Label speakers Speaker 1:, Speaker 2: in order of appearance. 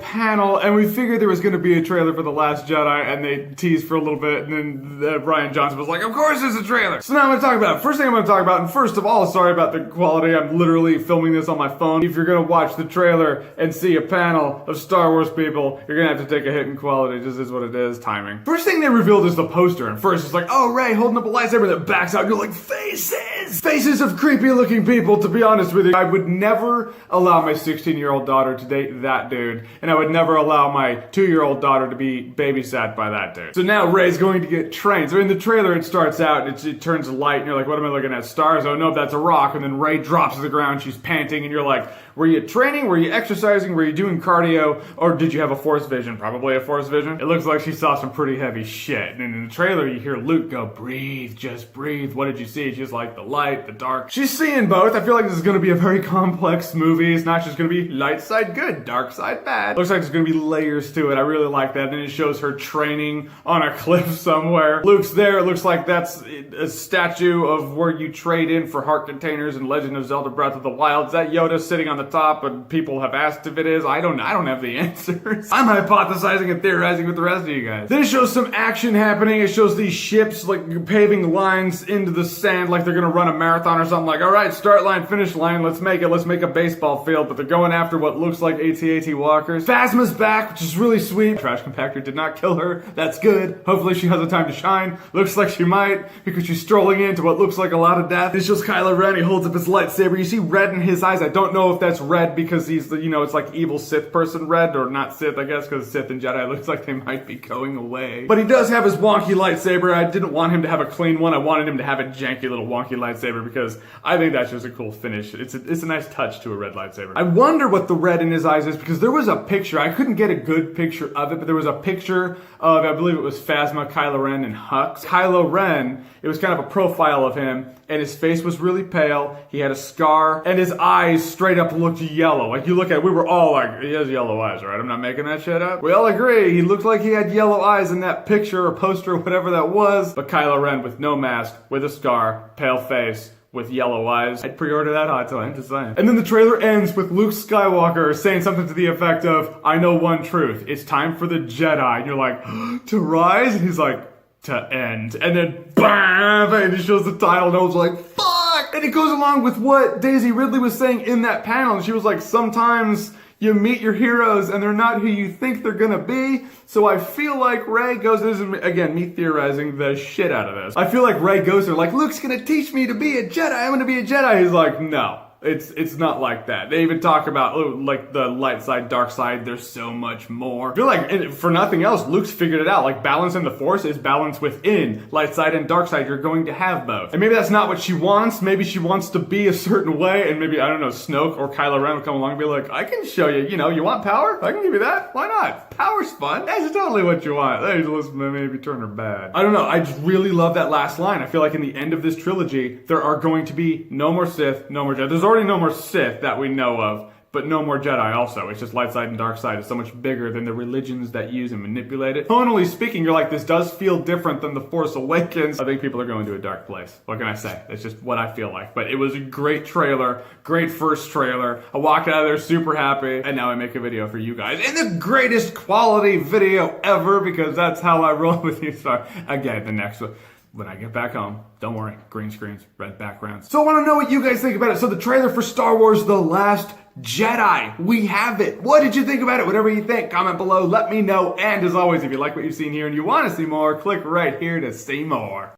Speaker 1: panel, and we figured there was going to be a trailer for The Last Jedi, and they teased for a little bit, and then Rian Johnson was like, of course there's a trailer! So now I'm going to talk about it. First thing I'm going to talk about, and first of all, sorry about the quality, I'm literally filming this on my phone. If you're going to watch the trailer and see a panel of Star Wars people, you're going to have to take a hit in quality. It just is what it is, timing. First thing they revealed is the poster, and first it's like, oh, Rey holding up a lightsaber that backs out, and you're like, faces! Faces of creepy looking people, to be honest with you. I would never allow my 16-year-old daughter to date that dude. And I would never allow my 2-year-old daughter to be babysat by that dude. So now Rey's going to get trained. So in the trailer it starts out, it turns light, and you're like, what am I looking at? Stars? Oh no, that's a rock. And then Rey drops to the ground, she's panting, and you're like, were you training? Were you exercising? Were you doing cardio? Or did you have a force vision? Probably a force vision. It looks like she saw some pretty heavy shit. And in the trailer you hear Luke go, breathe, just breathe. What did you see? She's like, the light, the dark. She's seeing both. I feel like this is going to be a very complex movie. It's not just going to be light side good, dark side bad. Looks like there's going to be layers to it. I really like that. Then it shows her training on a cliff somewhere. Luke's there. It looks like that's a statue of where you trade in for heart containers in Legend of Zelda Breath of the Wild. Is that Yoda sitting on the top? And people have asked if it is. I don't have the answers. I'm hypothesizing and theorizing with the rest of you guys. Then it shows some action happening. It shows these ships like paving lines into the sand like they're going to run a marathon or something. Like, all right, start line, finish line. Let's make it. Let's make a baseball field. But they're going after what looks like AT-AT walkers. Phasma's back, which is really sweet. Trash compactor did not kill her. That's good. Hopefully she has a time to shine. Looks like she might, because she's strolling into what looks like a lot of death. It's just Kylo Ren. He holds up his lightsaber. You see red in his eyes. I don't know if that's red because he's the, it's like evil Sith person red, or not Sith, I guess, because Sith and Jedi looks like they might be going away. But he does have his wonky lightsaber. I didn't want him to have a clean one. I wanted him to have a janky little wonky lightsaber because I think that's just a cool finish. It's a nice touch to a red lightsaber. I wonder what the red in his eyes is, because there was a picture. I couldn't get a good picture of it, but there was a picture of, I believe it was Phasma, Kylo Ren, and Hux. Kylo Ren, it was kind of a profile of him, and his face was really pale. He had a scar, and his eyes straight up looked yellow. Like, you look at it, we were all like, he has yellow eyes, right? I'm not making that shit up. We all agree, he looked like he had yellow eyes in that picture or poster or whatever that was. But Kylo Ren with no mask, with a scar, pale face, with yellow eyes. I'd pre-order that hot toy, I'm just saying. And then the trailer ends with Luke Skywalker saying something to the effect of, I know one truth, it's time for the Jedi. And you're like, to rise? And he's like, to end. And then, bam! And he shows the title, and I was like, fuck! And it goes along with what Daisy Ridley was saying in that panel. And she was like, sometimes you meet your heroes and they're not who you think they're gonna be. So I feel like Rey goes, this is, again, me theorizing the shit out of this. I feel like Rey goes there like, Luke's gonna teach me to be a Jedi, I'm gonna be a Jedi. He's like, no. It's not like that. They even talk about, oh, like, the light side, dark side, there's so much more. I feel like, and for nothing else, Luke's figured it out. Like, balance in the Force is balance within. Light side and dark side, you're going to have both. And maybe that's not what she wants. Maybe she wants to be a certain way, and maybe, I don't know, Snoke or Kylo Ren will come along and be like, I can show you, you want power? I can give you that. Why not? Power's fun. That's totally what you want. Hey, listen, maybe turn her bad. I don't know, I just really love that last line. I feel like in the end of this trilogy, there are going to be no more Sith, no more Jedi. There's already no more Sith that we know of, but no more Jedi also. It's just light side and dark side. It's so much bigger than the religions that use and manipulate it. Tonally speaking, you're like, this does feel different than The Force Awakens. I think people are going to a dark place. What can I say? That's just what I feel like. But it was a great trailer, great first trailer. I walked out of there super happy, and now I make a video for you guys in the greatest quality video ever, because that's how I roll with you. So again, the next one, when I get back home, don't worry, green screens, red backgrounds. So I want to know what you guys think about it. So the trailer for Star Wars The Last Jedi, we have it. What did you think about it? Whatever you think, comment below, let me know. And as always, if you like what you've seen here and you want to see more, click right here to see more.